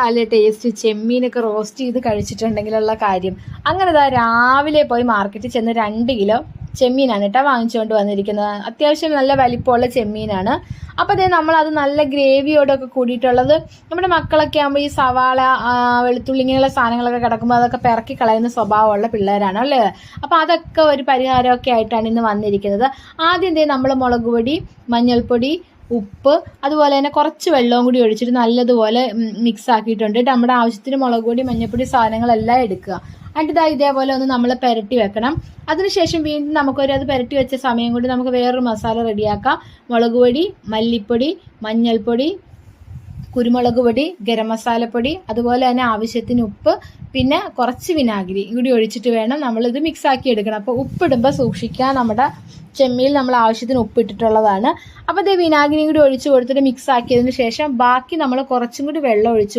നല്ല ടേസ്റ്റ് ചെമ്മീനൊക്കെ റോസ്റ്റ് ചെയ്ത് കഴിച്ചിട്ടുണ്ടെങ്കിലുള്ള കാര്യം. അങ്ങനെ രാവിലെ പോയി മാർക്കറ്റിൽ ചെന്ന് 2 കിലോ ചെമ്മീനാണ് കേട്ടോ വാങ്ങിച്ചുകൊണ്ട് വന്നിരിക്കുന്നത്. അത്യാവശ്യം നല്ല വലിപ്പമുള്ള ചെമ്മീനാണ്. അപ്പോൾ നമ്മളത് നല്ല ഗ്രേവിയോടൊക്കെ കൂടിയിട്ടുള്ളത്. നമ്മുടെ മക്കളൊക്കെ ആകുമ്പോൾ ഈ സവാള, വെളുത്തുള്ളി ഇങ്ങനെയുള്ള സാധനങ്ങളൊക്കെ കിടക്കുമ്പോൾ അതൊക്കെ പിറക്കി കളയുന്ന സ്വഭാവമുള്ള പിള്ളേരാണ് അല്ലേ. അപ്പോൾ അതൊക്കെ ഒരു പരിഹാരമൊക്കെ ആയിട്ടാണ് ഇന്ന് വന്നിരിക്കുന്നത്. ആദ്യം നമ്മൾ മുളക് പൊടി, മഞ്ഞൾപ്പൊടി, ഉപ്പ്, അതുപോലെ തന്നെ കുറച്ച് വെള്ളവും കൂടി ഒഴിച്ചിട്ട് നല്ലതുപോലെ മിക്സ് ആക്കിയിട്ടുണ്ട്. നമ്മുടെ ആവശ്യത്തിന് മുളക് പൊടി, മഞ്ഞൾപ്പൊടി സാധനങ്ങളെല്ലാം എടുക്കുക. എന്നിട്ട് ഇതേപോലെ ഒന്ന് നമ്മൾ പുരട്ടി വെക്കണം. അതിനുശേഷം വീണ്ടും അത് പുരട്ടി വെച്ച സമയം കൊണ്ട് നമുക്ക് വേറൊരു മസാല റെഡിയാക്കാം. മുളക് പൊടി, മല്ലിപ്പൊടി, മഞ്ഞൾപ്പൊടി, കുരുമുളക് പൊടി, ഗരം മസാലപ്പൊടി, അതുപോലെ തന്നെ ആവശ്യത്തിന് ഉപ്പ്, പിന്നെ കുറച്ച് വിനാഗിരി കൂടി ഒഴിച്ചിട്ട് വേണം നമ്മളിത് മിക്സ് ആക്കി എടുക്കണം. അപ്പോൾ ഉപ്പിടുമ്പോൾ സൂക്ഷിക്കുക, നമ്മുടെ ചെമ്മീൻ നമ്മൾ ആവശ്യത്തിന് ഉപ്പിട്ടിട്ടുള്ളതാണ്. അപ്പോൾ വിനാഗിരിയും കൂടി ഒഴിച്ച് കൊടുത്തിട്ട് മിക്സ് ആക്കിയതിന് ശേഷം ബാക്കി നമ്മൾ കുറച്ചും കൂടി വെള്ളം ഒഴിച്ച്